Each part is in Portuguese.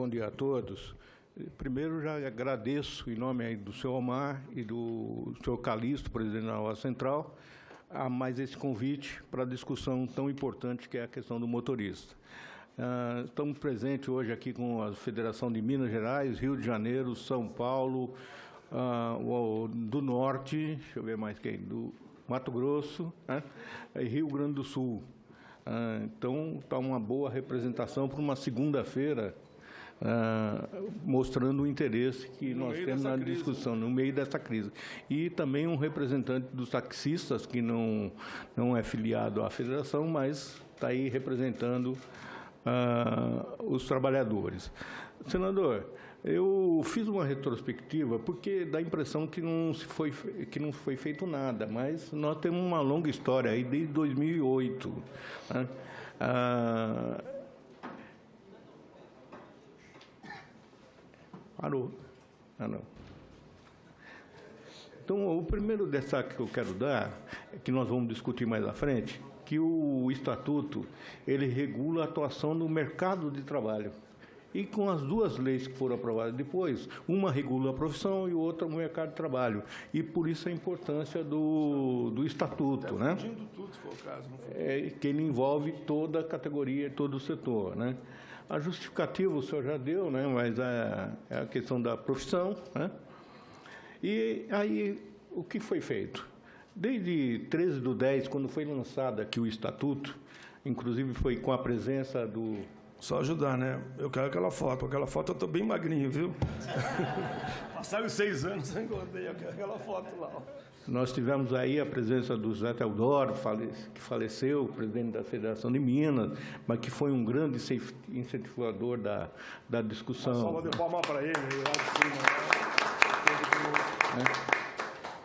Bom dia a todos. Primeiro, já agradeço, em nome aí do senhor Omar e do senhor Calixto, presidente da Nova Central, a mais esse convite para a discussão tão importante que é a questão do motorista. Estamos presentes hoje aqui com a Federação de Minas Gerais, Rio de Janeiro, São Paulo, do Norte, deixa eu ver mais quem, do Mato Grosso, né, e Rio Grande do Sul. Então, está uma boa representação para uma segunda-feira, mostrando o interesse que nós temos na discussão, no meio dessa crise. E também um representante dos taxistas, que não é filiado à federação, mas está aí representando os trabalhadores. Senador, eu fiz uma retrospectiva porque dá a impressão que não foi feito nada, mas nós temos uma longa história aí desde 2008. Né? Parou. Não. Então, o primeiro destaque que eu quero dar, que nós vamos discutir mais à frente, que o Estatuto, ele regula a atuação do mercado de trabalho. E com as duas leis que foram aprovadas depois, uma regula a profissão e outra o mercado de trabalho. E por isso a importância do Estatuto, né? Tudo, se for o caso, não foi? Que ele envolve toda a categoria, todo o setor, né? A justificativa o senhor já deu, né? Mas é a questão da profissão, né? E aí, o que foi feito? Desde 13/10, quando foi lançado aqui o Estatuto, inclusive foi com a presença do... Só ajudar, né? Eu quero aquela foto. Aquela foto eu estou bem magrinho, viu? Passaram 6 anos, eu engordei. Eu quero aquela foto lá. Ó. Nós tivemos aí a presença do Zé Teodoro, que faleceu, presidente da Federação de Minas, mas que foi um grande incentivador da discussão. Uma salva de palmas para ele.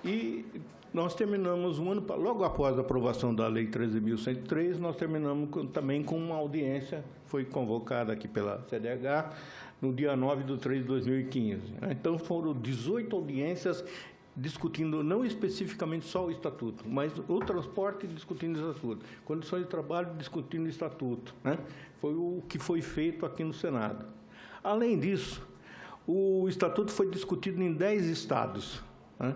E nós terminamos logo após a aprovação da Lei 13.103, nós terminamos também com uma audiência, foi convocada aqui pela CDH, no dia 9/3/2015. Então, foram 18 audiências discutindo, não especificamente só o Estatuto, mas o transporte discutindo o Estatuto, condições de trabalho discutindo o Estatuto. Né? Foi o que foi feito aqui no Senado. Além disso, o Estatuto foi discutido em 10 estados, né?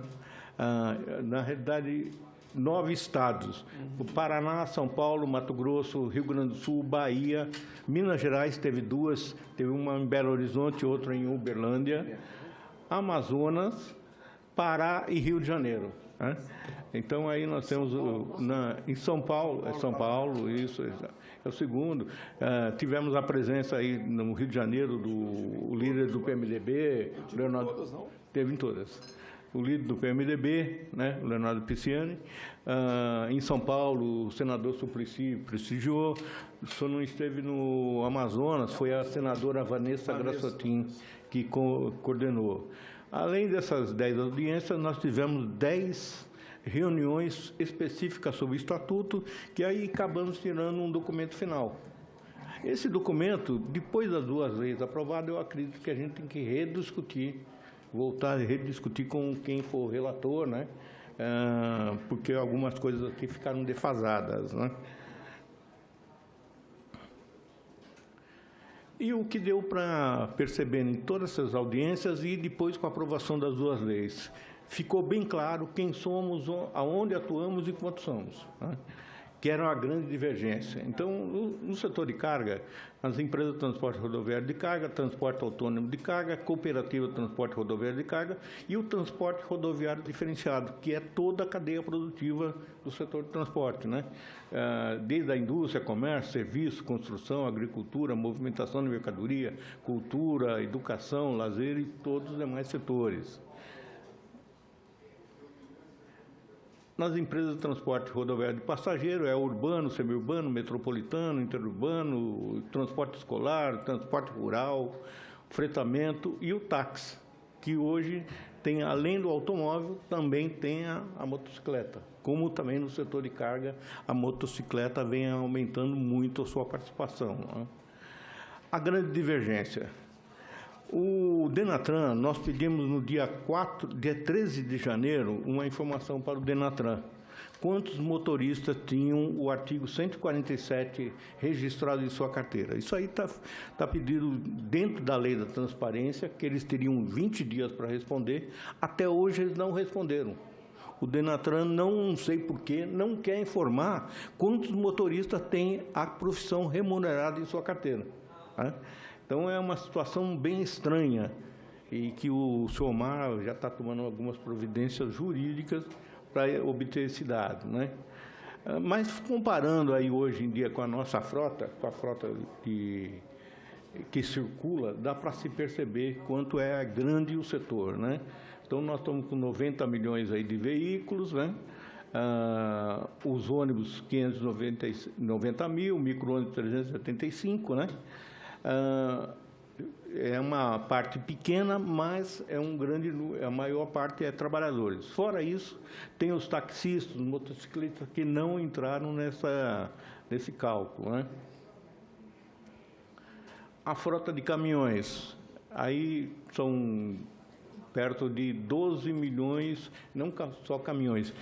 Na realidade, 9 estados: o Paraná, São Paulo, Mato Grosso, Rio Grande do Sul, Bahia, Minas Gerais teve 2, teve uma em Belo Horizonte, outra em Uberlândia, Amazonas, Pará e Rio de Janeiro. Né? Então, aí nós temos em São Paulo, isso é o segundo. Tivemos a presença aí no Rio de Janeiro do líder do PMDB, Leonardo. Todas, não? Teve em todas. O líder do PMDB, né, o Leonardo Pisciani. Em São Paulo, o senador Suplicy prestigiou. Só não esteve no Amazonas, foi a senadora Vanessa Grassotin que coordenou. Além dessas 10 audiências, nós tivemos 10 reuniões específicas sobre o Estatuto, que aí acabamos tirando um documento final. Esse documento, depois das 2 leis aprovadas, eu acredito que a gente tem que rediscutir, voltar a rediscutir com quem for relator, né? Porque algumas coisas aqui ficaram defasadas, né? E o que deu para perceber em todas essas audiências e depois com a aprovação das 2 leis, ficou bem claro quem somos, aonde atuamos e quanto somos, né? Que era uma grande divergência. Então, no setor de carga, as empresas de transporte rodoviário de carga, transporte autônomo de carga, cooperativa de transporte rodoviário de carga e o transporte rodoviário diferenciado, que é toda a cadeia produtiva do setor de transporte, né? Desde a indústria, comércio, serviço, construção, agricultura, movimentação de mercadoria, cultura, educação, lazer e todos os demais setores. Nas empresas de transporte rodoviário de passageiro, é urbano, semiurbano, metropolitano, interurbano, transporte escolar, transporte rural, fretamento e o táxi, que hoje tem, além do automóvel, também tem a motocicleta. Como também no setor de carga, a motocicleta vem aumentando muito a sua participação, né? A grande divergência. O Denatran, nós pedimos no dia 13 de janeiro uma informação para o Denatran, quantos motoristas tinham o artigo 147 registrado em sua carteira. Isso aí está pedido dentro da lei da transparência, que eles teriam 20 dias para responder. Até hoje eles não responderam. O Denatran, não sei porquê, não quer informar quantos motoristas têm a profissão remunerada em sua carteira. Né? Então, é uma situação bem estranha e que o senhor Omar já está tomando algumas providências jurídicas para obter esse dado, né? Mas, comparando aí hoje em dia com a nossa frota, com a frota que circula, dá para se perceber quanto é grande o setor, né? Então, nós estamos com 90 milhões aí de veículos, né? Os ônibus, 590 mil, micro-ônibus, 375, né? É uma parte pequena, mas a maior parte é trabalhadores. Fora isso, tem os taxistas, os motociclistas que não entraram nesse cálculo, né? A frota de caminhões, aí são perto de 12 milhões, não só caminhões,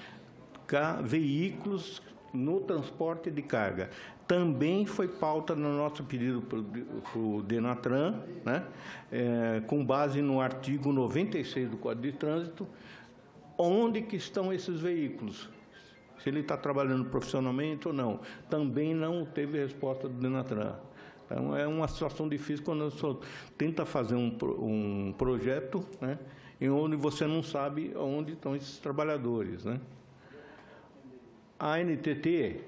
veículos no transporte de carga. Também foi pauta no nosso pedido para o Denatran, né? Com base no artigo 96 do Código de Trânsito, onde que estão esses veículos, se ele está trabalhando profissionalmente ou não. Também não teve resposta do Denatran. Então, é uma situação difícil quando você tenta fazer um projeto, né, em onde você não sabe onde estão esses trabalhadores, né? A NTT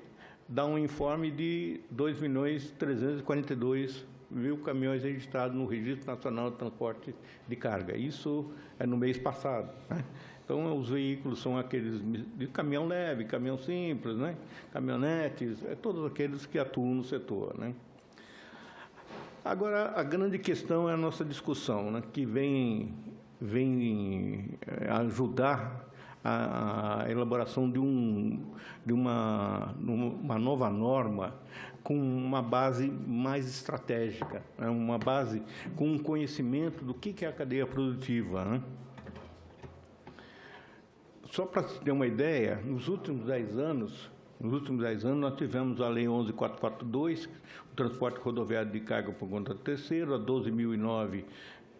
dá um informe de 2.342.000 caminhões registrados no Registro Nacional de Transporte de Carga. Isso é no mês passado, né? Então, os veículos são aqueles de caminhão leve, caminhão simples, né? Caminhonetes, todos aqueles que atuam no setor, né? Agora, a grande questão é a nossa discussão, né, que vem ajudar a elaboração de uma nova norma com uma base mais estratégica, né, uma base com um conhecimento do que é a cadeia produtiva, né? Só para se ter uma ideia, nos últimos 10 anos, nós tivemos a Lei 11.442, o transporte rodoviário de carga por conta do terceiro, a 12.009,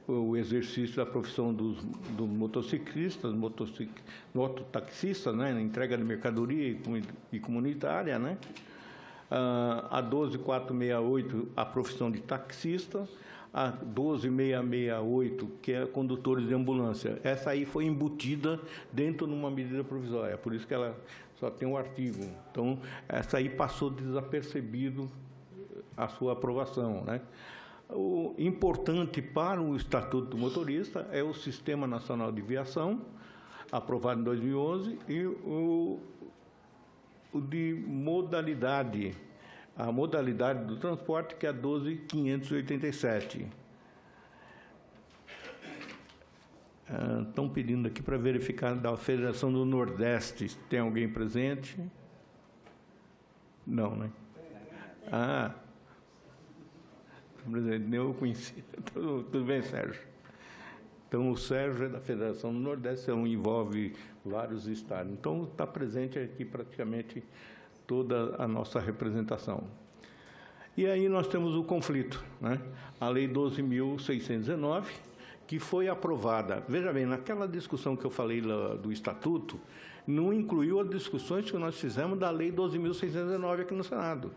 o exercício da profissão dos motociclistas, mototaxistas, né, na entrega de mercadoria e comunitária, né? A 12.468, a profissão de taxista, a 12.668, que é condutores de ambulância. Essa aí foi embutida dentro de uma medida provisória, por isso que ela só tem um artigo. Então, essa aí passou desapercebido a sua aprovação, né? O importante para o Estatuto do Motorista é o Sistema Nacional de Viação, aprovado em 2011, e o de modalidade, a modalidade do transporte, que é a 12.587. Estão pedindo aqui para verificar da Federação do Nordeste. Tem alguém presente? Não, né? Presidente, eu conheci. Tudo bem, Sérgio? Então, o Sérgio é da Federação do Nordeste, envolve vários estados. Então, está presente aqui praticamente toda a nossa representação. E aí nós temos o conflito, né? A Lei 12.619, que foi aprovada. Veja bem, naquela discussão que eu falei lá do Estatuto, não incluiu as discussões que nós fizemos da Lei 12.619 aqui no Senado.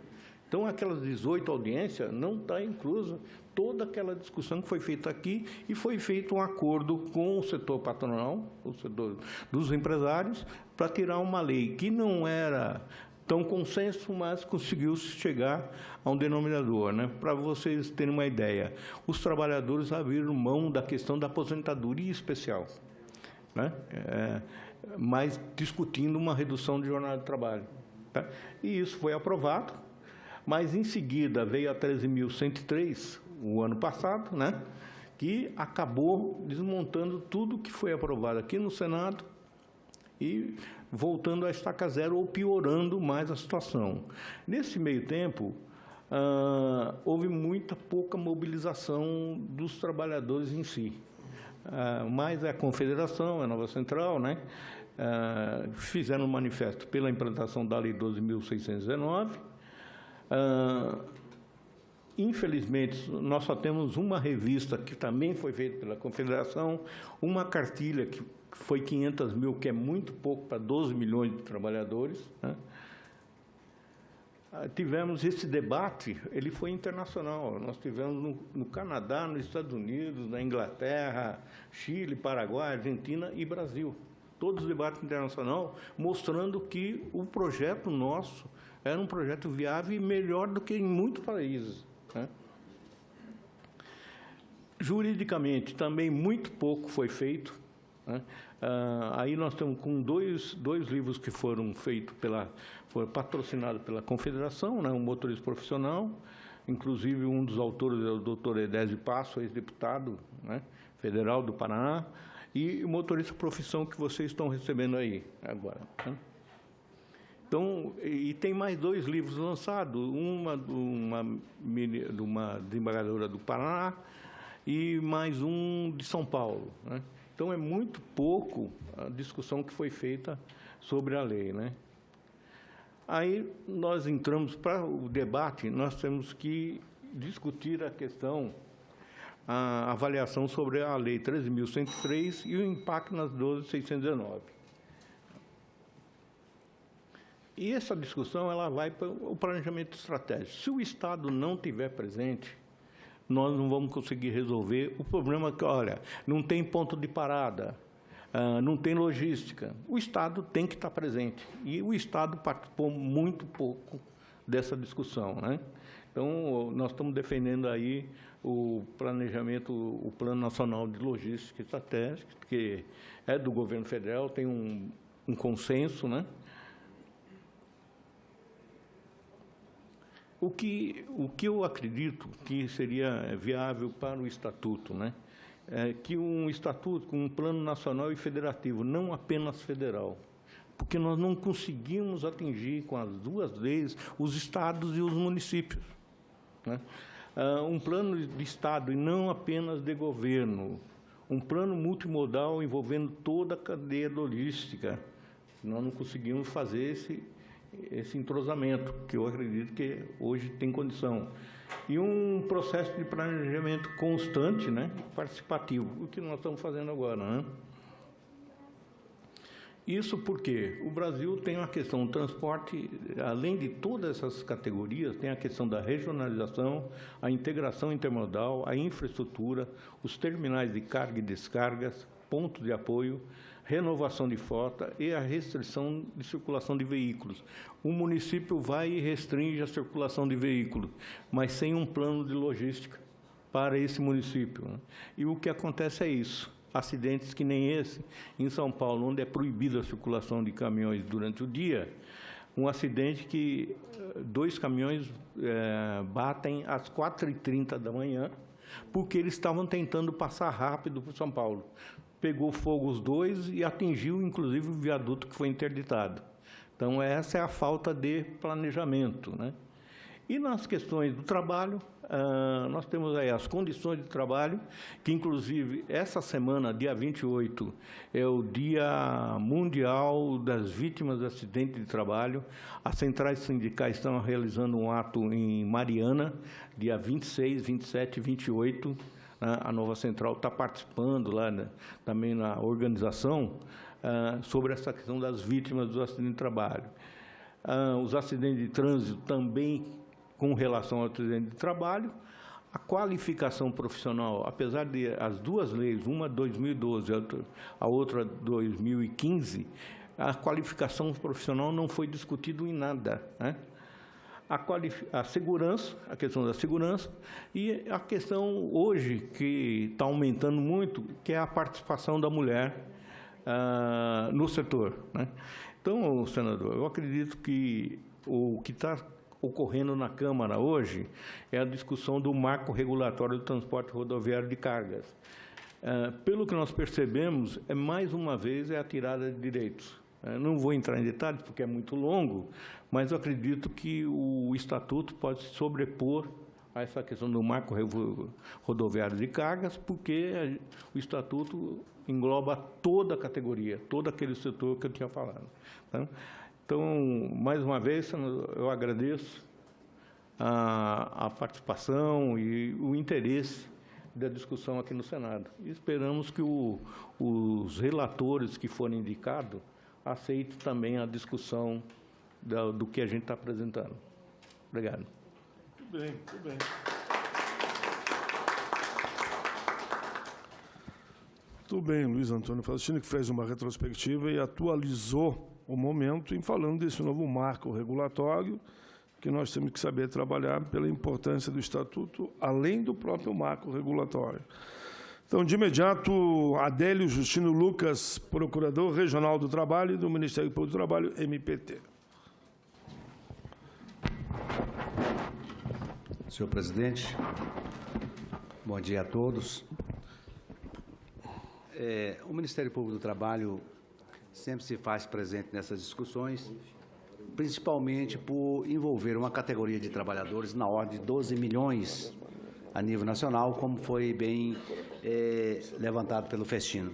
Então, aquelas 18 audiências, não está inclusa toda aquela discussão que foi feita aqui e foi feito um acordo com o setor patronal, o setor dos empresários, para tirar uma lei que não era tão consenso, mas conseguiu chegar a um denominador, né? Para vocês terem uma ideia, os trabalhadores abriram mão da questão da aposentadoria especial, né? Mas discutindo uma redução de jornada de trabalho, tá? E isso foi aprovado, mas em seguida veio a 13.103, o ano passado, né? Que acabou desmontando tudo que foi aprovado aqui no Senado e voltando a estaca zero ou piorando mais a situação. Nesse meio tempo, houve pouca mobilização dos trabalhadores em si. Mas a Confederação, a Nova Central, né, fizeram um manifesto pela implantação da Lei 12.619. Infelizmente, nós só temos uma revista que também foi feita pela Confederação, uma cartilha que foi 500 mil, que é muito pouco para 12 milhões de trabalhadores, né? Tivemos esse debate, ele foi internacional. Nós tivemos no Canadá, nos Estados Unidos, na Inglaterra, Chile, Paraguai, Argentina e Brasil. Todos os debates internacionais mostrando que o projeto nosso era um projeto viável e melhor do que em muitos países, né? Juridicamente, também muito pouco foi feito, né? Aí nós estamos com dois livros que foram feitos foram patrocinados pela Confederação, né? Um motorista profissional, inclusive um dos autores é o doutor Edésio Passo, ex-deputado, né, federal do Paraná, e o motorista profissão que vocês estão recebendo aí agora, né? Então, e tem mais 2 livros lançados, uma de uma desembargadora do Paraná e mais um de São Paulo, né? Então, é muito pouco a discussão que foi feita sobre a lei, né? Aí, nós entramos para o debate, nós temos que discutir a questão, a avaliação sobre a Lei 13.103 e o impacto nas 12.619. E essa discussão ela vai para o planejamento estratégico. Se o Estado não estiver presente, nós não vamos conseguir resolver o problema que, olha, não tem ponto de parada, não tem logística. O Estado tem que estar presente. E o Estado participou muito pouco dessa discussão, né? Então, nós estamos defendendo aí o planejamento, o Plano Nacional de Logística Estratégica, que é do governo federal, tem um consenso, né? O que eu acredito que seria viável para o Estatuto, né? É que um Estatuto com um plano nacional e federativo, não apenas federal, porque nós não conseguimos atingir com as 2 leis os estados e os municípios, né? Um plano de Estado e não apenas de governo, um plano multimodal envolvendo toda a cadeia logística. Nós não conseguimos fazer esse entrosamento, que eu acredito que hoje tem condição. E um processo de planejamento constante, né, participativo, o que nós estamos fazendo agora, né? Isso porque o Brasil tem uma questão do transporte, além de todas essas categorias, tem a questão da regionalização, a integração intermodal, a infraestrutura, os terminais de carga e descargas, pontos de apoio, renovação de frota e a restrição de circulação de veículos. O município vai e restringe a circulação de veículos, mas sem um plano de logística para esse município, né? E o que acontece é isso. Acidentes que nem esse, em São Paulo, onde é proibida a circulação de caminhões durante o dia, um acidente que 2 caminhões batem às 4h30 da manhã, porque eles estavam tentando passar rápido para São Paulo. Pegou fogo os 2 e atingiu, inclusive, o viaduto que foi interditado. Então, essa é a falta de planejamento, né? E nas questões do trabalho, nós temos aí as condições de trabalho, que, inclusive, essa semana, dia 28, é o Dia Mundial das Vítimas de Acidente de Trabalho. As centrais sindicais estão realizando um ato em Mariana, dia 26, 27 e 28. A Nova Central está participando lá, né, também na organização, sobre essa questão das vítimas do acidente de trabalho. Os acidentes de trânsito também com relação ao acidente de trabalho, a qualificação profissional, apesar de as 2 leis, uma 2012, a outra 2015, a qualificação profissional não foi discutida em nada, né? A segurança, a questão da segurança e a questão hoje que está aumentando muito, que é a participação da mulher no setor, né? Então, senador, eu acredito que o que está ocorrendo na Câmara hoje é a discussão do marco regulatório do transporte rodoviário de cargas. Pelo que nós percebemos, mais uma vez, a tirada de direitos. Não vou entrar em detalhes, porque é muito longo, mas eu acredito que o Estatuto pode se sobrepor a essa questão do marco rodoviário de cargas, porque o Estatuto engloba toda a categoria, todo aquele setor que eu tinha falado. Tá? Então, mais uma vez, eu agradeço a participação e o interesse da discussão aqui no Senado. E esperamos que os relatores que forem indicados aceitem também a discussão do que a gente está apresentando. Obrigado. Muito bem, muito bem. Muito bem, Luiz Antônio Faustino, que fez uma retrospectiva e atualizou o momento em falando desse novo marco regulatório que nós temos que saber trabalhar pela importância do Estatuto, além do próprio marco regulatório. Então, de imediato, Adélio Justino Lucas, Procurador Regional do Trabalho do Ministério Público do Trabalho, MPT. Senhor presidente, bom dia a todos. O Ministério Público do Trabalho sempre se faz presente nessas discussões, principalmente por envolver uma categoria de trabalhadores na ordem de 12 milhões a nível nacional, como foi bem levantado pelo Faustino.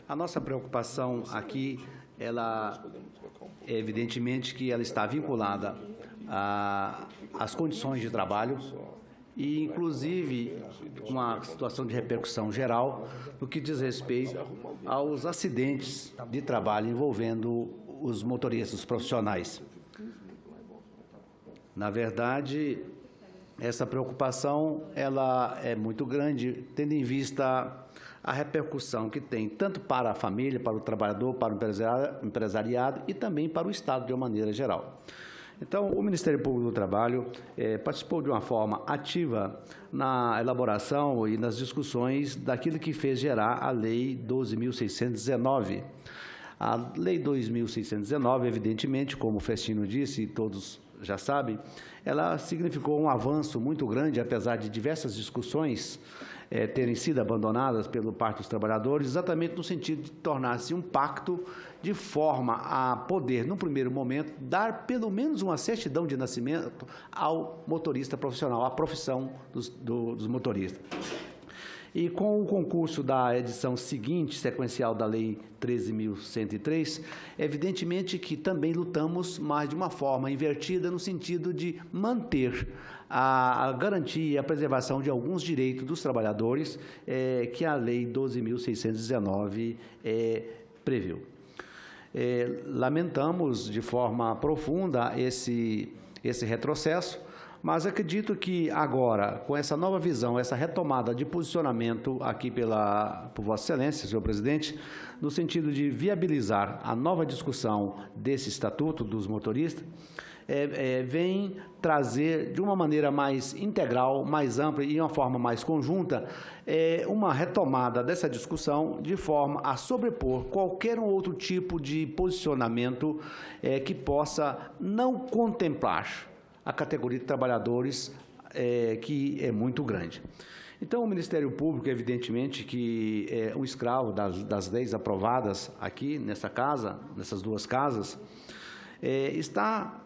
A nossa preocupação aqui, evidentemente que ela está vinculada às condições de trabalho e, inclusive, uma situação de repercussão geral no que diz respeito aos acidentes de trabalho envolvendo os motoristas profissionais. Na verdade, essa preocupação ela é muito grande, tendo em vista a repercussão que tem tanto para a família, para o trabalhador, para o empresariado e também para o Estado de uma maneira geral. Então, o Ministério Público do Trabalho participou de uma forma ativa na elaboração e nas discussões daquilo que fez gerar a Lei 12.619. A Lei 2.619, evidentemente, como o Faustino disse, e todos já sabem, ela significou um avanço muito grande, apesar de diversas discussões terem sido abandonadas pelo parte dos trabalhadores, exatamente no sentido de tornar-se um pacto de forma a poder, no primeiro momento, dar pelo menos uma certidão de nascimento ao motorista profissional, à profissão dos motoristas. E com o concurso da edição seguinte, sequencial da Lei 13.103, evidentemente que também lutamos, mas de uma forma invertida, no sentido de manter a garantia e a preservação de alguns direitos dos trabalhadores que a Lei 12.619 previu. Lamentamos de forma profunda esse retrocesso, mas acredito que agora, com essa nova visão, essa retomada de posicionamento aqui por Vossa Excelência, senhor presidente, no sentido de viabilizar a nova discussão desse Estatuto dos motoristas, vem trazer de uma maneira mais integral, mais ampla e de uma forma mais conjunta, uma retomada dessa discussão de forma a sobrepor qualquer outro tipo de posicionamento que possa não contemplar a categoria de trabalhadores, que é muito grande. Então, o Ministério Público, evidentemente, que é um escravo das leis aprovadas aqui nessa casa, nessas duas casas, está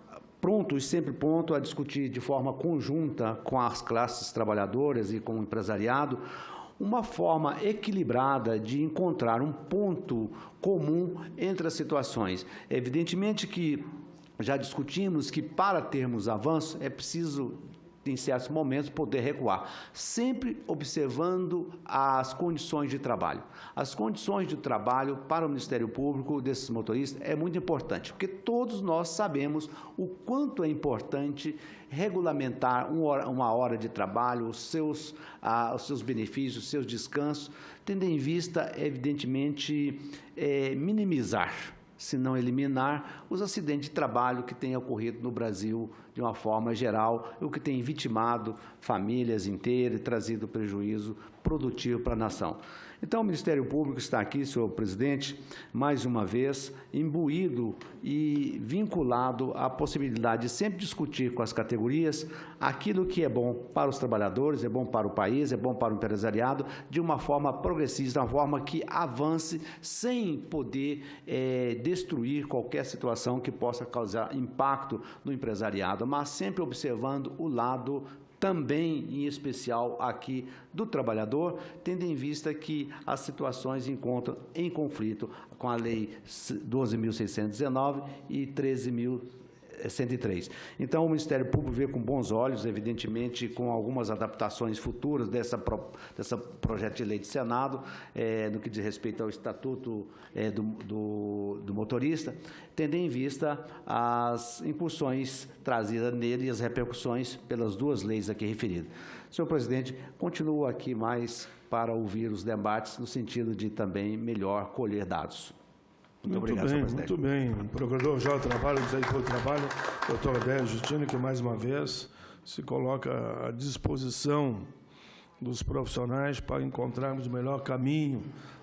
pronto e sempre pronto a discutir de forma conjunta com as classes trabalhadoras e com o empresariado uma forma equilibrada de encontrar um ponto comum entre as situações. Evidentemente que já discutimos que, para termos avanço, é preciso, em certos momentos, poder recuar, sempre observando as condições de trabalho. As condições de trabalho para o Ministério Público desses motoristas é muito importante, porque todos nós sabemos o quanto é importante regulamentar uma hora de trabalho, os seus benefícios, os seus descansos, tendo em vista, evidentemente, minimizar, se não eliminar, os acidentes de trabalho que têm ocorrido no Brasil de uma forma geral, o que tem vitimado famílias inteiras e trazido prejuízo produtivo para a nação. Então, o Ministério Público está aqui, senhor presidente, mais uma vez, imbuído e vinculado à possibilidade de sempre discutir com as categorias aquilo que é bom para os trabalhadores, é bom para o país, é bom para o empresariado, de uma forma progressista, de uma forma que avance sem poder destruir qualquer situação que possa causar impacto no empresariado, mas sempre observando o lado também, em especial, aqui do trabalhador, tendo em vista que as situações encontram em conflito com a Lei 12.619 e 13.103. Então, o Ministério Público vê com bons olhos, evidentemente, com algumas adaptações futuras dessa projeto de lei do Senado, no que diz respeito ao Estatuto do motorista, tendo em vista as incursões trazidas nele e as repercussões pelas duas leis aqui referidas. Senhor presidente, continuo aqui mais para ouvir os debates, no sentido de também melhor colher dados. Muito obrigado, senhor presidente. Muito bem. O Procurador-Geral do Trabalho, do Trabalho, doutor Adélio Justino, que mais uma vez se coloca à disposição dos profissionais para encontrarmos o melhor caminho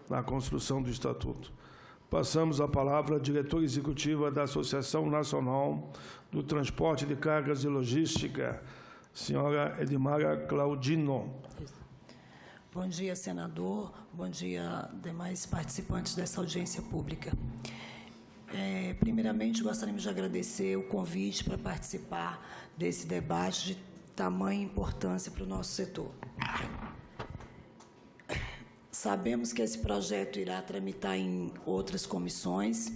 na construção do Estatuto. Passamos a palavra à diretora executiva da Associação Nacional do Transporte de Cargas e Logística, senhora Edmara Claudino. Bom dia, senador. Bom dia, demais participantes dessa audiência pública. Primeiramente, gostaríamos de agradecer o convite para participar desse debate de tamanha importância para o nosso setor. Sabemos que esse projeto irá tramitar em outras comissões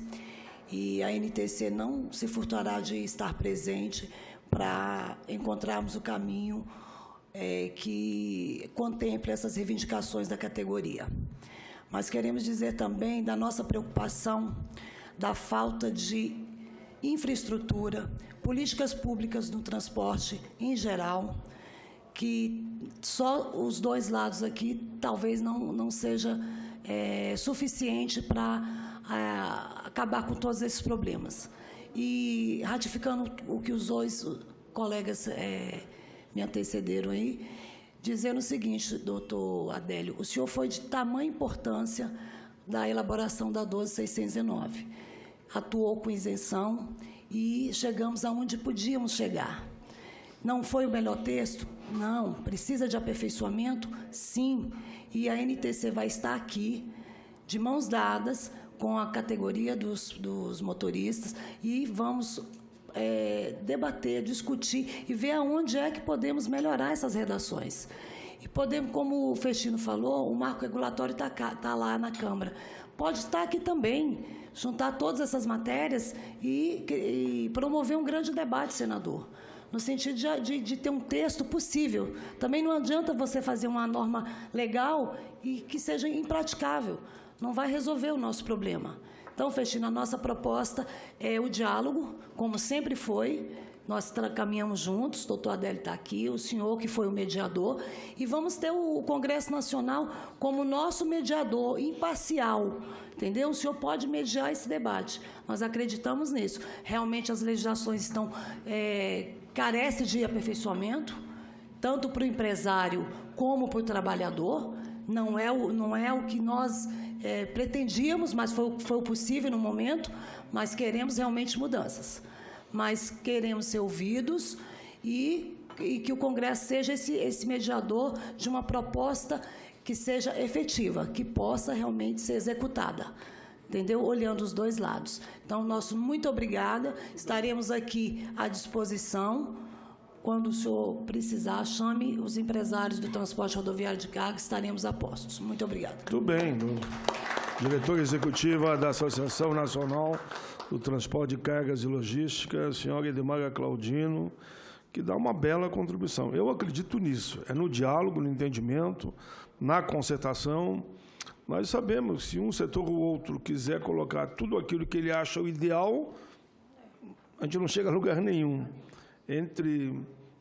e a NTC não se furtará de estar presente para encontrarmos o caminho que contemple essas reivindicações da categoria. Mas queremos dizer também da nossa preocupação da falta de infraestrutura, políticas públicas no transporte em geral, que só os dois lados aqui talvez não seja suficiente para acabar com todos esses problemas. E ratificando o que os dois colegas me antecederam aí, dizendo o seguinte, doutor Adélio, o senhor foi de tamanha importância da elaboração da 12.619. Atuou com isenção e chegamos aonde podíamos chegar. Não foi o melhor texto? Não. Precisa de aperfeiçoamento? Sim. E a NTC vai estar aqui, de mãos dadas, com a categoria dos motoristas e vamos debater, discutir e ver aonde é que podemos melhorar essas redações. E podemos, como o Festino falou, o marco regulatório está lá na Câmara. Pode estar aqui também, juntar todas essas matérias e promover um grande debate, senador, no sentido de ter um texto possível. Também não adianta você fazer uma norma legal e que seja impraticável. Não vai resolver o nosso problema. Então, Festino, a nossa proposta é o diálogo, como sempre foi. Nós caminhamos juntos, o doutor Adélio está aqui, o senhor que foi o mediador, e vamos ter o Congresso Nacional como nosso mediador, imparcial, entendeu? O senhor pode mediar esse debate. Nós acreditamos nisso. Realmente as legislações carecem de aperfeiçoamento, tanto para o empresário como para o trabalhador. Não é o que nós pretendíamos, mas foi o possível no momento, mas queremos realmente mudanças. Mas queremos ser ouvidos e que o Congresso seja esse mediador de uma proposta que seja efetiva, que possa realmente ser executada, entendeu? Olhando os dois lados. Então, nosso muito obrigada, estaremos aqui à disposição. Quando o senhor precisar, chame os empresários do transporte rodoviário de carga, estaremos a postos. Muito obrigada. Muito bem. Diretora executiva da Associação Nacional do Transporte de Cargas e Logística, a senhora Edmara Claudino, que dá uma bela contribuição. Eu acredito nisso. É no diálogo, no entendimento, na concertação. Nós sabemos que se um setor ou outro quiser colocar tudo aquilo que ele acha o ideal, a gente não chega a lugar nenhum.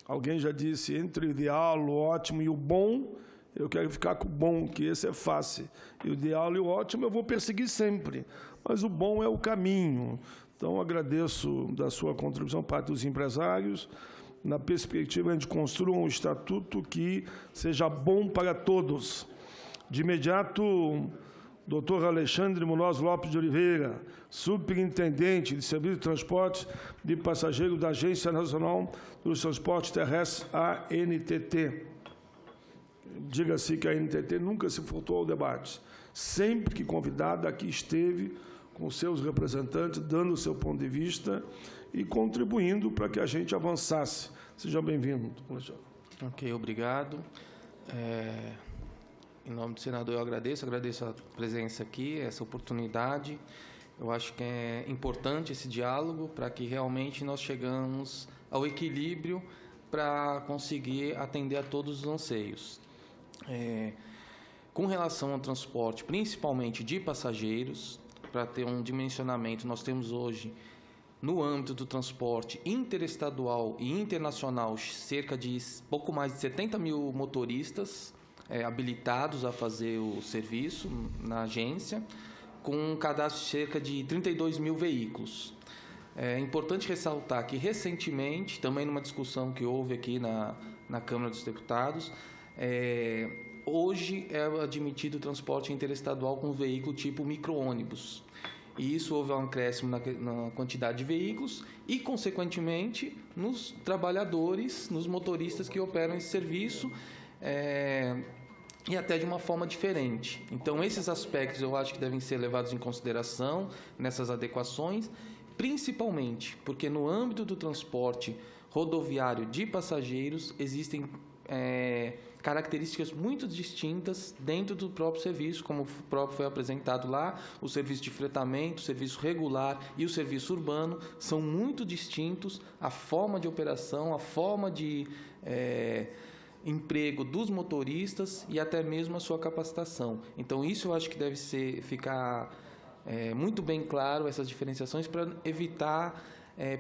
Alguém já disse, entre o ideal, o ótimo e o bom, eu quero ficar com o bom, que esse é fácil. E o ideal e o ótimo eu vou perseguir sempre, mas o bom é o caminho. Então, agradeço da sua contribuição, parte dos empresários, na perspectiva de construir um estatuto que seja bom para todos. De imediato, doutor Alexandre Munoz Lopes de Oliveira, superintendente de Serviço de Transportes de Passageiros da Agência Nacional dos Transportes Terrestres, ANTT. Diga-se que a ANTT nunca se furtou ao debate. Sempre que convidada, aqui esteve com seus representantes, dando o seu ponto de vista e contribuindo para que a gente avançasse. Seja bem-vindo, Alexandre. Ok, obrigado. Em nome do senador, eu agradeço a presença aqui, essa oportunidade. Eu acho que é importante esse diálogo para que realmente nós chegamos ao equilíbrio para conseguir atender a todos os anseios. Com relação ao transporte, principalmente de passageiros, para ter um dimensionamento, nós temos hoje, no âmbito do transporte interestadual e internacional, cerca de pouco mais de 70 mil motoristas habilitados a fazer o serviço na agência, com um cadastro de cerca de 32 mil veículos. É importante ressaltar que, recentemente, também numa discussão que houve aqui na Câmara dos Deputados, hoje é admitido o transporte interestadual com veículo tipo micro-ônibus. E isso houve um acréscimo na quantidade de veículos e, consequentemente, nos trabalhadores, nos motoristas que operam esse serviço, e até de uma forma diferente. Então, esses aspectos eu acho que devem ser levados em consideração nessas adequações, principalmente porque no âmbito do transporte rodoviário de passageiros existem características muito distintas dentro do próprio serviço, como o próprio foi apresentado lá. O serviço de fretamento, o serviço regular e o serviço urbano são muito distintos. A forma de operação, a forma de emprego dos motoristas e até mesmo a sua capacitação. Então, isso eu acho que deve ficar muito bem claro, essas diferenciações, para evitar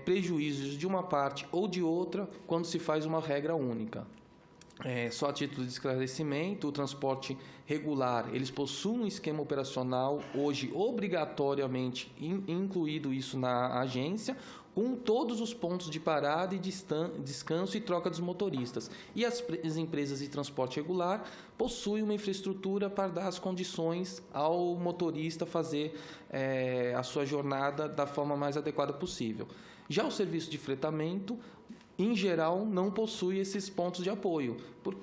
prejuízos de uma parte ou de outra quando se faz uma regra única. Só a título de esclarecimento, o transporte regular, eles possuem um esquema operacional hoje obrigatoriamente incluído isso na agência, com todos os pontos de parada e descanso e troca dos motoristas. E as empresas de transporte regular possuem uma infraestrutura para dar as condições ao motorista fazer a sua jornada da forma mais adequada possível. Já o serviço de fretamento, em geral, não possui esses pontos de apoio,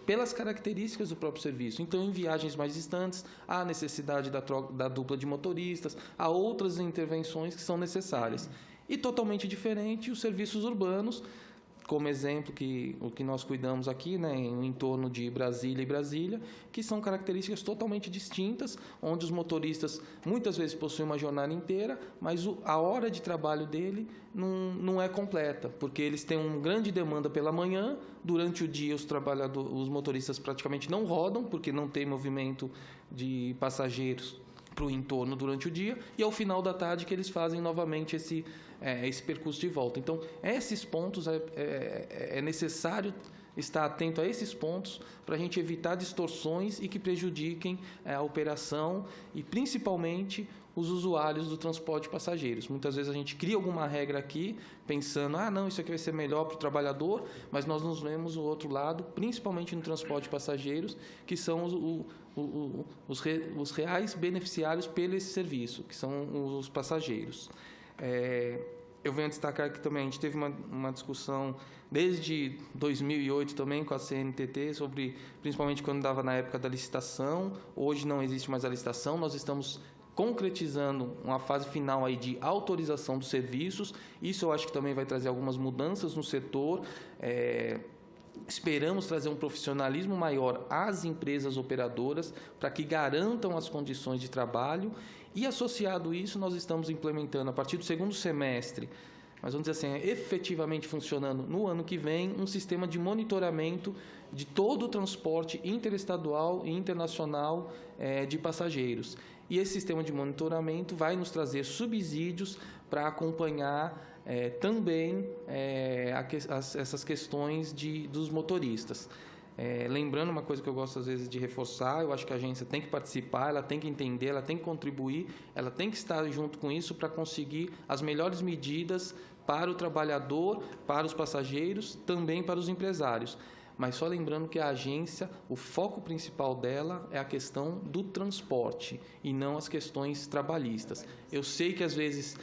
pelas características do próprio serviço. Então, em viagens mais distantes, há necessidade da dupla de motoristas, há outras intervenções que são necessárias. E totalmente diferente os serviços urbanos, como exemplo o que nós cuidamos aqui, em entorno de Brasília, que são características totalmente distintas, onde os motoristas muitas vezes possuem uma jornada inteira, mas a hora de trabalho dele não é completa, porque eles têm uma grande demanda pela manhã, durante o dia os motoristas praticamente não rodam, porque não tem movimento de passageiros para o entorno durante o dia, e ao final da tarde que eles fazem novamente esse percurso de volta. Então, esses pontos, é necessário estar atento a esses pontos para a gente evitar distorções e que prejudiquem a operação e, principalmente, os usuários do transporte de passageiros. Muitas vezes a gente cria alguma regra aqui, pensando, não, isso aqui vai ser melhor para o trabalhador, mas nós nos vemos o outro lado, principalmente no transporte de passageiros, que são os reais beneficiários pelo esse serviço, que são os passageiros. Eu venho destacar que também a gente teve uma discussão desde 2008 também com a CNTT, principalmente quando dava na época da licitação. Hoje não existe mais a licitação, nós estamos concretizando uma fase final aí de autorização dos serviços. Isso eu acho que também vai trazer algumas mudanças no setor. Esperamos trazer um profissionalismo maior às empresas operadoras para que garantam as condições de trabalho. E, associado a isso, nós estamos implementando, a partir do segundo semestre, mas vamos dizer assim, efetivamente funcionando no ano que vem, um sistema de monitoramento de todo o transporte interestadual e internacional de passageiros. E esse sistema de monitoramento vai nos trazer subsídios para acompanhar também essas questões dos motoristas. Lembrando uma coisa que eu gosto às vezes de reforçar, eu acho que a agência tem que participar, ela tem que entender, ela tem que contribuir, ela tem que estar junto com isso para conseguir as melhores medidas para o trabalhador, para os passageiros, também para os empresários. Mas só lembrando que a agência, o foco principal dela é a questão do transporte e não as questões trabalhistas. Eu sei que às vezes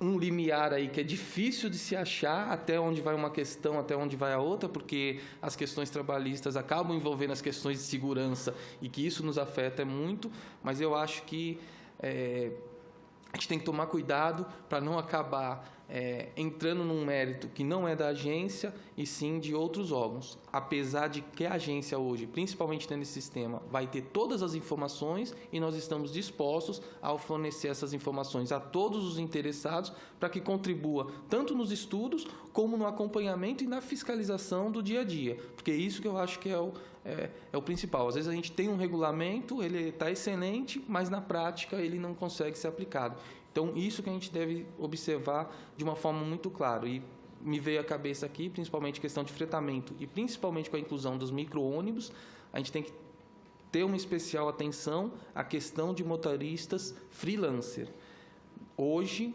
um limiar aí que é difícil de se achar até onde vai uma questão, até onde vai a outra, porque as questões trabalhistas acabam envolvendo as questões de segurança e que isso nos afeta muito, mas eu acho que a gente tem que tomar cuidado para não acabar entrando num mérito que não é da agência e sim de outros órgãos. Apesar de que a agência hoje, principalmente nesse sistema, vai ter todas as informações e nós estamos dispostos a fornecer essas informações a todos os interessados para que contribua tanto nos estudos como no acompanhamento e na fiscalização do dia a dia. Porque é isso que eu acho que é o principal. Às vezes a gente tem um regulamento, ele está excelente, mas na prática ele não consegue ser aplicado. Então, isso que a gente deve observar de uma forma muito clara. E me veio à cabeça aqui, principalmente questão de fretamento e principalmente com a inclusão dos micro-ônibus, a gente tem que ter uma especial atenção à questão de motoristas freelancer. Hoje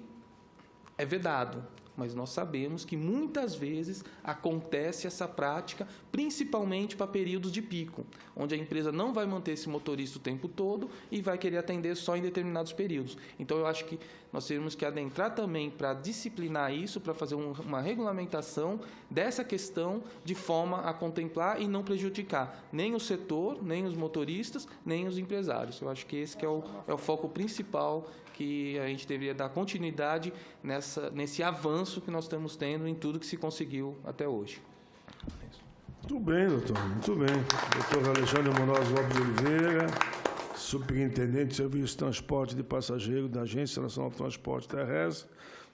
é vedado, mas nós sabemos que muitas vezes acontece essa prática, principalmente para períodos de pico, onde a empresa não vai manter esse motorista o tempo todo e vai querer atender só em determinados períodos. Então, eu acho que nós teremos que adentrar também para disciplinar isso, para fazer uma regulamentação dessa questão de forma a contemplar e não prejudicar nem o setor, nem os motoristas, nem os empresários. Eu acho que esse que é o foco principal que a gente deveria dar continuidade nesse avanço que nós estamos tendo em tudo que se conseguiu até hoje. Muito bem, doutor, muito bem. Doutor Alexandre Monoz Lopes de Oliveira, superintendente de Serviço de Transporte de Passageiro da Agência Nacional de Transporte Terrestre,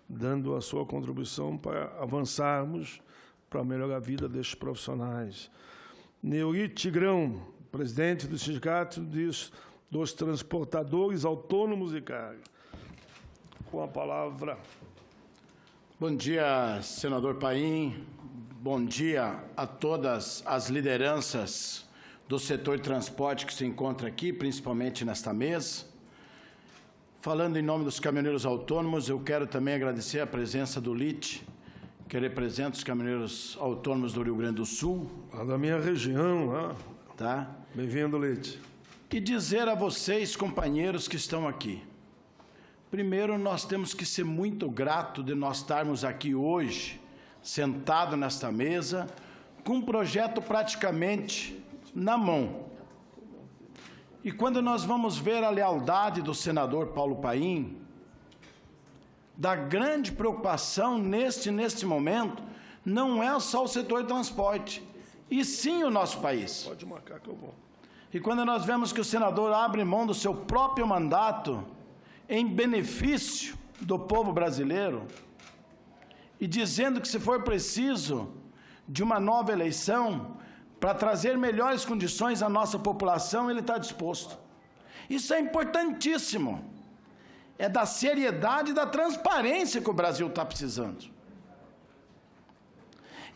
dando a sua contribuição para avançarmos para melhorar a vida destes profissionais. Neuri Tigrão, presidente do Sindicato dos Transportadores Autônomos de Carga. Com a palavra. Bom dia, senador Paim. Bom dia a todas as lideranças do setor de transporte que se encontra aqui, principalmente nesta mesa. Falando em nome dos caminhoneiros autônomos, eu quero também agradecer a presença do LIT, que representa os caminhoneiros autônomos do Rio Grande do Sul. Da minha região, né? Tá? Bem-vindo, LIT. E dizer a vocês, companheiros que estão aqui, primeiro, nós temos que ser muito gratos de nós estarmos aqui hoje, sentado nesta mesa, com um projeto praticamente na mão. E quando nós vamos ver a lealdade do senador Paulo Paim, da grande preocupação neste momento, não é só o setor de transporte, e sim o nosso país. Pode marcar que eu vou. E quando nós vemos que o senador abre mão do seu próprio mandato em benefício do povo brasileiro, e dizendo que, se for preciso de uma nova eleição para trazer melhores condições à nossa população, ele está disposto. Isso é importantíssimo. É da seriedade e da transparência que o Brasil está precisando.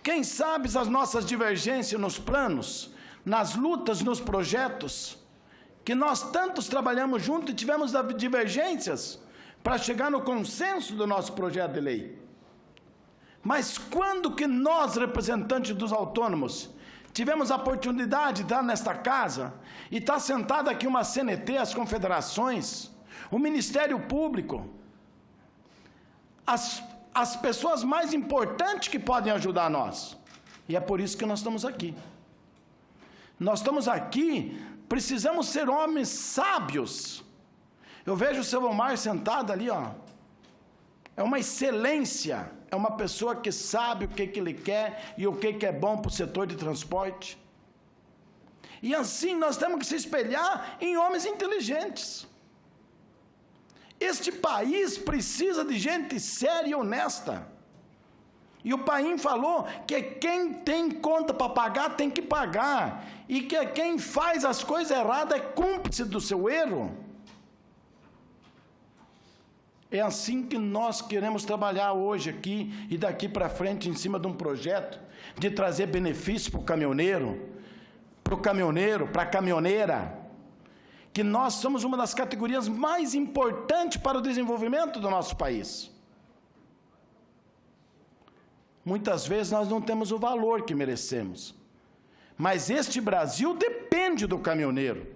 Quem sabe as nossas divergências nos planos, nas lutas, nos projetos, que nós tantos trabalhamos juntos e tivemos divergências para chegar no consenso do nosso projeto de lei. Mas quando que nós, representantes dos autônomos, tivemos a oportunidade de estar nesta casa e estar sentado aqui uma CNT, as confederações, o Ministério Público, as pessoas mais importantes que podem ajudar nós. E é por isso que nós estamos aqui. Nós estamos aqui, precisamos ser homens sábios. Eu vejo o seu Omar sentado ali, ó. É uma excelência, é uma pessoa que sabe o que ele quer e o que é bom para o setor de transporte. E assim nós temos que se espelhar em homens inteligentes. Este país precisa de gente séria e honesta. E o Paim falou que quem tem conta para pagar tem que pagar. E que quem faz as coisas erradas é cúmplice do seu erro. É assim que nós queremos trabalhar hoje aqui e daqui para frente em cima de um projeto de trazer benefício para o caminhoneiro, para a caminhoneira, que nós somos uma das categorias mais importantes para o desenvolvimento do nosso país. Muitas vezes nós não temos o valor que merecemos, mas este Brasil depende do caminhoneiro.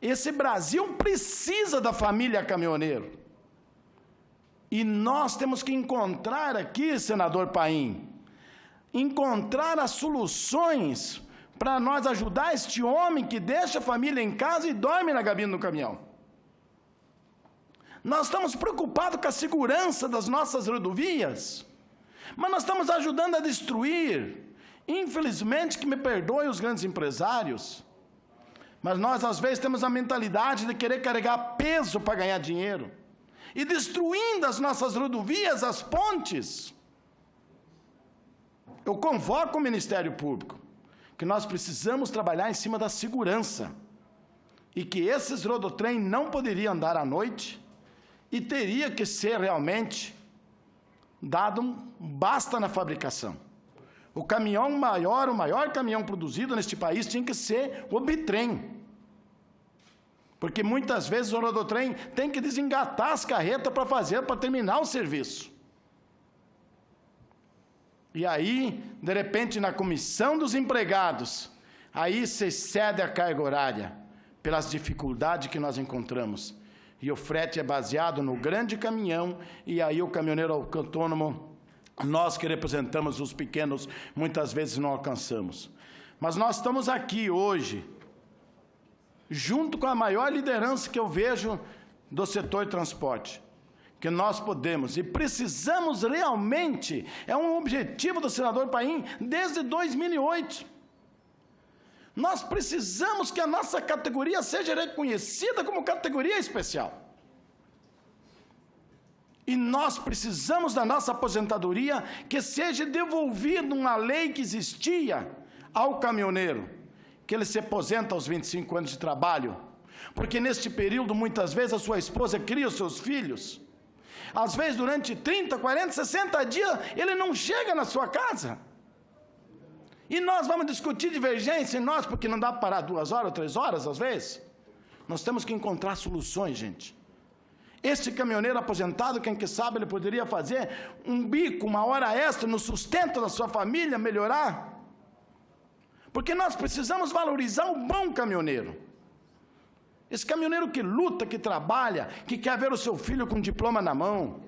Esse Brasil precisa da família caminhoneiro. E nós temos que encontrar aqui, senador Paim, encontrar as soluções para nós ajudar este homem que deixa a família em casa e dorme na cabine do caminhão. Nós estamos preocupados com a segurança das nossas rodovias, mas nós estamos ajudando a destruir. Infelizmente, que me perdoem os grandes empresários, mas nós às vezes temos a mentalidade de querer carregar peso para ganhar dinheiro, e destruindo as nossas rodovias, as pontes. Eu convoco o Ministério Público, que nós precisamos trabalhar em cima da segurança, e que esses rodotrem não poderiam andar à noite, e teria que ser realmente dado um basta na fabricação. O caminhão maior, o maior caminhão produzido neste país tinha que ser o bitrem. Porque muitas vezes o rodotrem tem que desengatar as carretas para terminar o serviço. E aí, de repente, na comissão dos empregados, aí se excede a carga horária, pelas dificuldades que nós encontramos. E o frete é baseado no grande caminhão, e aí o caminhoneiro autônomo, nós que representamos os pequenos, muitas vezes não alcançamos. Mas nós estamos aqui hoje, junto com a maior liderança que eu vejo do setor de transporte, que nós podemos e precisamos realmente, é um objetivo do senador Paim desde 2008. Nós precisamos que a nossa categoria seja reconhecida como categoria especial. E nós precisamos da nossa aposentadoria que seja devolvida uma lei que existia ao caminhoneiro, que ele se aposenta aos 25 anos de trabalho, porque neste período, muitas vezes, a sua esposa cria os seus filhos. Às vezes, durante 30, 40, 60 dias, ele não chega na sua casa. E nós vamos discutir divergência em nós, porque não dá para parar 2 horas, 3 horas, às vezes. Nós temos que encontrar soluções, gente. Este caminhoneiro aposentado, quem que sabe, ele poderia fazer um bico, uma hora extra no sustento da sua família, melhorar. Porque nós precisamos valorizar o bom caminhoneiro. Esse caminhoneiro que luta, que trabalha, que quer ver o seu filho com diploma na mão,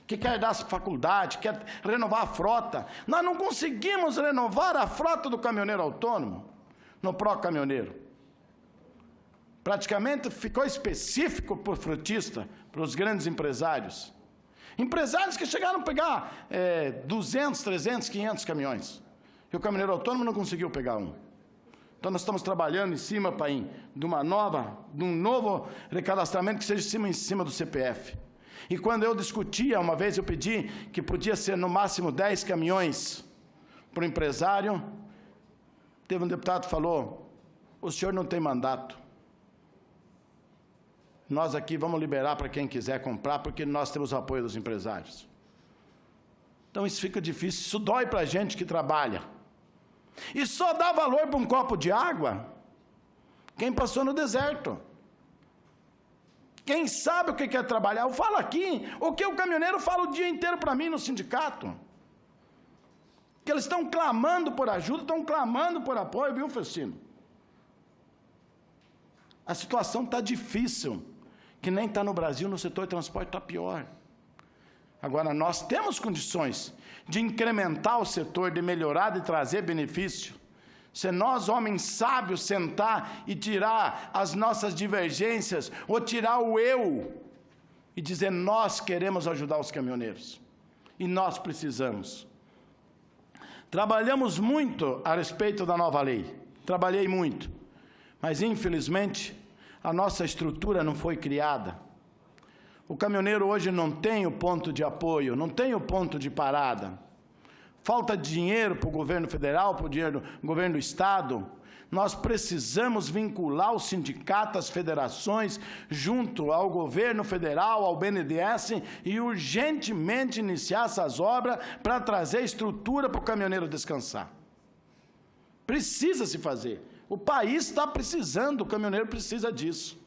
que quer dar faculdade, quer renovar a frota. Nós não conseguimos renovar a frota do caminhoneiro autônomo no pró-caminhoneiro. Praticamente ficou específico para o frutista, para os grandes empresários. Empresários que chegaram a pegar 200, 300, 500 caminhões. E o caminhoneiro autônomo não conseguiu pegar um. Então nós estamos trabalhando em cima, Paim, de um novo recadastramento que seja em cima do CPF. E quando eu discutia, uma vez eu pedi que podia ser no máximo 10 caminhões para o empresário, teve um deputado que falou, o senhor não tem mandato. Nós aqui vamos liberar para quem quiser comprar, porque nós temos o apoio dos empresários. Então isso fica difícil, isso dói para a gente que trabalha. E só dá valor para um copo de água quem passou no deserto. Quem sabe o que é trabalhar. Eu falo aqui, o que o caminhoneiro fala o dia inteiro para mim no sindicato. Que eles estão clamando por ajuda, estão clamando por apoio, viu, Faustino? A situação está difícil, que nem está no Brasil, no setor de transporte está pior. Agora, nós temos condições de incrementar o setor, de melhorar, de trazer benefício. Se nós, homens sábios, sentar e tirar as nossas divergências, ou tirar o eu, e dizer, nós queremos ajudar os caminhoneiros. E nós precisamos. Trabalhamos muito a respeito da nova lei. Trabalhei muito. Mas, infelizmente, a nossa estrutura não foi criada. O caminhoneiro hoje não tem o ponto de apoio, não tem o ponto de parada. Falta dinheiro para o governo federal, para o governo do Estado. Nós precisamos vincular o sindicato, as federações, junto ao governo federal, ao BNDES, e urgentemente iniciar essas obras para trazer estrutura para o caminhoneiro descansar. Precisa se fazer. O país está precisando, o caminhoneiro precisa disso.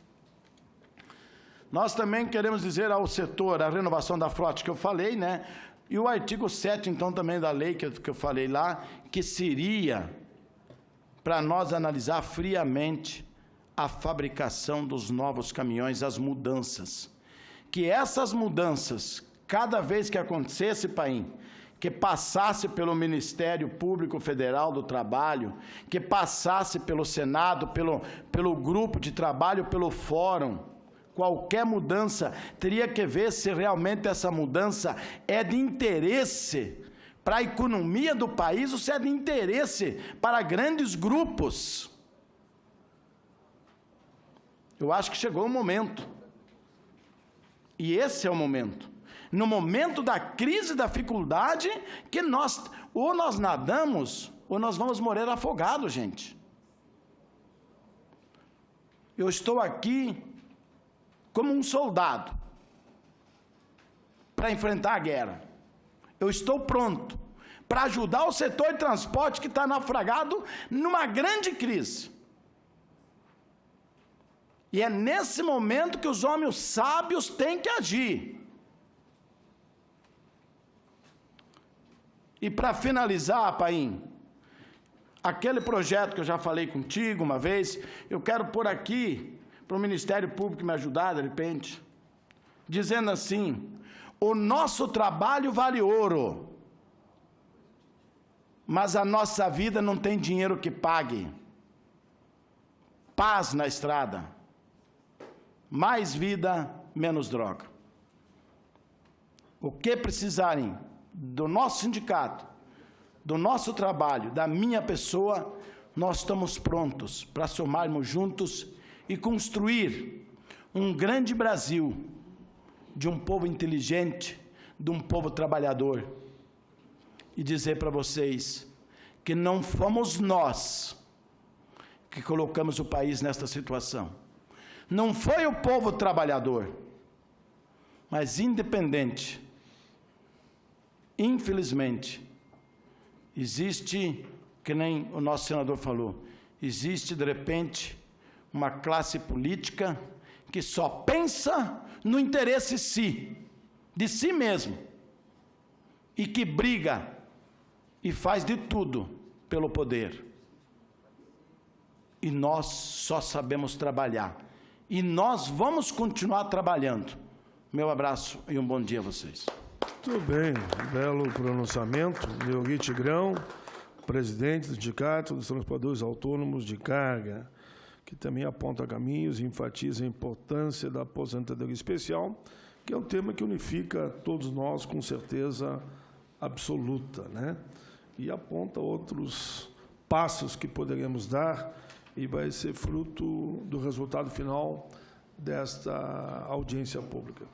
Nós também queremos dizer ao setor, a renovação da frota que eu falei, né? E o artigo 7, então, também da lei que eu falei lá, que seria para nós analisar friamente a fabricação dos novos caminhões, as mudanças. Que essas mudanças, cada vez que acontecesse, Paim, que passasse pelo Ministério Público Federal do Trabalho, que passasse pelo Senado, pelo grupo de trabalho, pelo fórum, qualquer mudança teria que ver se realmente essa mudança é de interesse para a economia do país ou se é de interesse para grandes grupos. Eu acho que chegou o momento. E esse é o momento. No momento da crise, da dificuldade, que ou nós nadamos, ou nós vamos morrer afogados, gente. Eu estou aqui como um soldado para enfrentar a guerra. Eu estou pronto para ajudar o setor de transporte que está naufragado numa grande crise. E é nesse momento que os homens sábios têm que agir. E para finalizar, Paim, aquele projeto que eu já falei contigo uma vez, eu quero pôr aqui para o Ministério Público me ajudar, de repente, dizendo assim: o nosso trabalho vale ouro, mas a nossa vida não tem dinheiro que pague. Paz na estrada, mais vida, menos droga. O que precisarem do nosso sindicato, do nosso trabalho, da minha pessoa, nós estamos prontos para somarmos juntos e construir um grande Brasil de um povo inteligente, de um povo trabalhador. E dizer para vocês que não fomos nós que colocamos o país nesta situação. Não foi o povo trabalhador, mas independente. Infelizmente, existe, que nem o nosso senador falou, existe, de repente, uma classe política que só pensa no interesse de si mesmo, e que briga e faz de tudo pelo poder. E nós só sabemos trabalhar. E nós vamos continuar trabalhando. Meu abraço e um bom dia a vocês. Muito bem, belo pronunciamento. Leori Tigrão, presidente do Sindicato dos Transportadores Autônomos de Carga, que também aponta caminhos e enfatiza a importância da aposentadoria especial, que é um tema que unifica todos nós com certeza absoluta, né? E aponta outros passos que poderemos dar e vai ser fruto do resultado final desta audiência pública.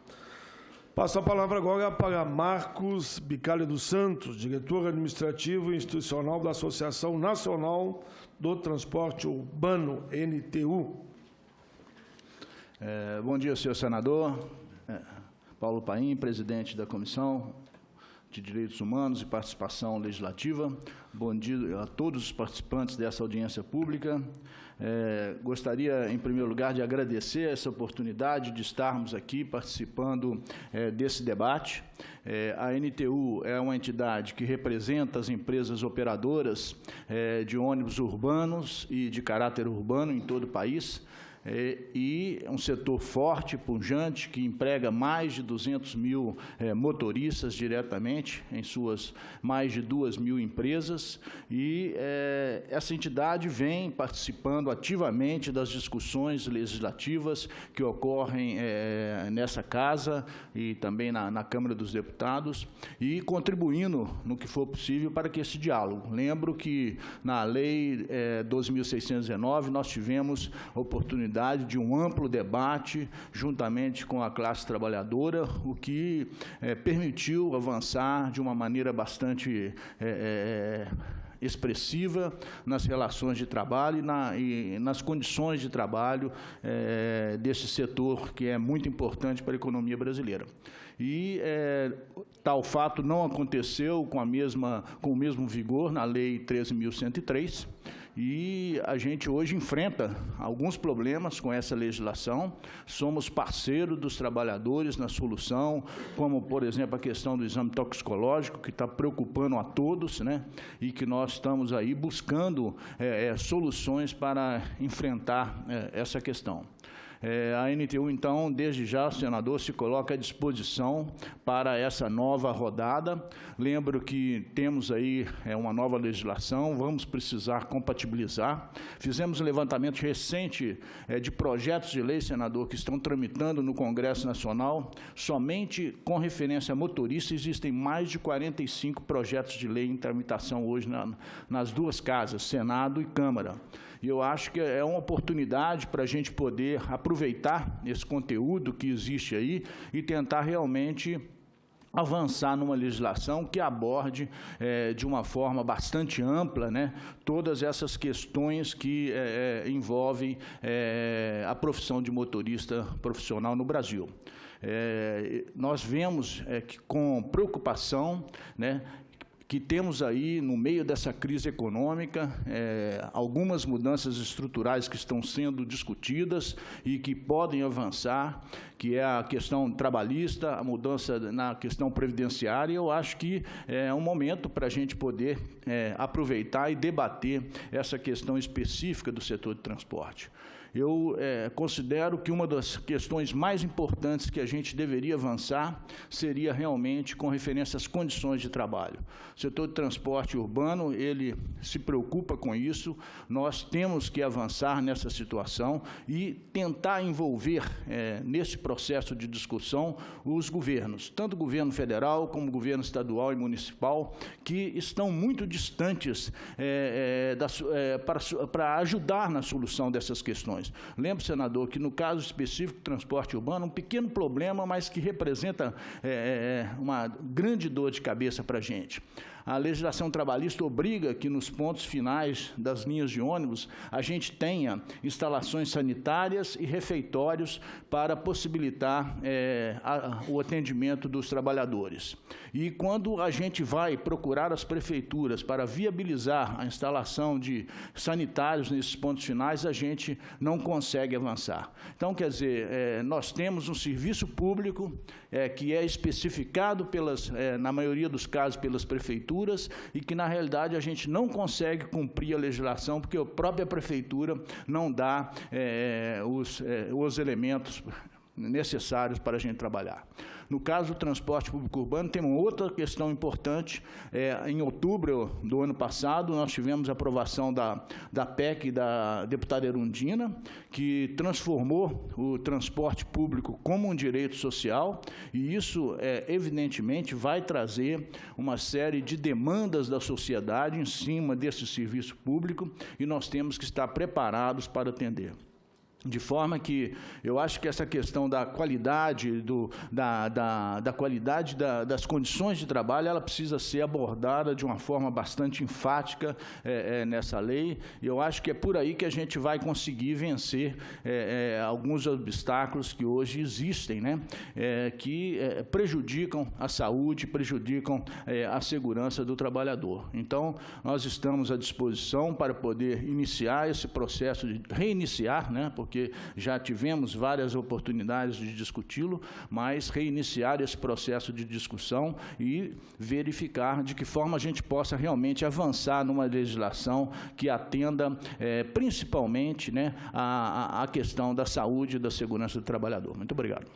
Passo a palavra agora para Marcos Bicalho dos Santos, diretor administrativo e institucional da Associação Nacional do Transporte Urbano, NTU. Bom dia, senhor senador. Paulo Paim, presidente da Comissão de Direitos Humanos e Participação Legislativa. Bom dia a todos os participantes dessa audiência pública. Gostaria, em primeiro lugar, de agradecer essa oportunidade de estarmos aqui participando desse debate. A NTU é uma entidade que representa as empresas operadoras de ônibus urbanos e de caráter urbano em todo o país, e um setor forte, pujante, que emprega mais de 200 mil motoristas diretamente em suas mais de 2.000 empresas, e essa entidade vem participando ativamente das discussões legislativas que ocorrem nessa casa e também na Câmara dos Deputados, e contribuindo no que for possível para que esse diálogo. Lembro que na Lei 12.619 nós tivemos a oportunidade de um amplo debate juntamente com a classe trabalhadora, o que permitiu avançar de uma maneira bastante expressiva nas relações de trabalho e nas condições de trabalho desse setor, que é muito importante para a economia brasileira. E tal fato não aconteceu com o mesmo vigor na Lei 13.103, e a gente hoje enfrenta alguns problemas com essa legislação. Somos parceiros dos trabalhadores na solução, como, por exemplo, a questão do exame toxicológico, que está preocupando a todos, né? E que nós estamos aí buscando soluções para enfrentar essa questão. A NTU, então, desde já, senador, se coloca à disposição para essa nova rodada. Lembro que temos aí uma nova legislação, vamos precisar compatibilizar. Fizemos um levantamento recente de projetos de lei, senador, que estão tramitando no Congresso Nacional. Somente com referência a motorista, existem mais de 45 projetos de lei em tramitação hoje nas duas casas, Senado e Câmara. E eu acho que é uma oportunidade para a gente poder aproveitar esse conteúdo que existe aí e tentar realmente avançar numa legislação que aborde de uma forma bastante ampla, né, todas essas questões que envolvem a profissão de motorista profissional no Brasil. Nós vemos que com preocupação, né, que temos aí, no meio dessa crise econômica, algumas mudanças estruturais que estão sendo discutidas e que podem avançar, que é a questão trabalhista, a mudança na questão previdenciária. Eu acho que é um momento para a gente poder aproveitar e debater essa questão específica do setor de transporte. Eu considero que uma das questões mais importantes que a gente deveria avançar seria realmente com referência às condições de trabalho. O setor de transporte urbano, ele se preocupa com isso, nós temos que avançar nessa situação e tentar envolver nesse processo de discussão os governos, tanto o governo federal como o governo estadual e municipal, que estão muito distantes para ajudar na solução dessas questões. Lembro, senador, que no caso específico do transporte urbano, um pequeno problema, mas que representa uma grande dor de cabeça para a gente. A legislação trabalhista obriga que nos pontos finais das linhas de ônibus a gente tenha instalações sanitárias e refeitórios para possibilitar o atendimento dos trabalhadores. E quando a gente vai procurar as prefeituras para viabilizar a instalação de sanitários nesses pontos finais, a gente não consegue avançar. Então, quer dizer, nós temos um serviço público que é especificado, na maioria dos casos, pelas prefeituras, e que, na realidade, a gente não consegue cumprir a legislação porque a própria prefeitura não dá os elementos necessários para a gente trabalhar. No caso do transporte público urbano, tem uma outra questão importante. Em outubro do ano passado, nós tivemos a aprovação da PEC da deputada Erundina, que transformou o transporte público como um direito social, e isso, evidentemente, vai trazer uma série de demandas da sociedade em cima desse serviço público, e nós temos que estar preparados para atender. De forma que eu acho que essa questão da qualidade, das condições de trabalho, ela precisa ser abordada de uma forma bastante enfática nessa lei. E eu acho que é por aí que a gente vai conseguir vencer alguns obstáculos que hoje existem, né? Que prejudicam a saúde, prejudicam a segurança do trabalhador. Então, nós estamos à disposição para poder iniciar esse processo de reiniciar, né? Porque já tivemos várias oportunidades de discuti-lo, mas reiniciar esse processo de discussão e verificar de que forma a gente possa realmente avançar numa legislação que atenda principalmente, né, a questão da saúde e da segurança do trabalhador. Muito obrigado.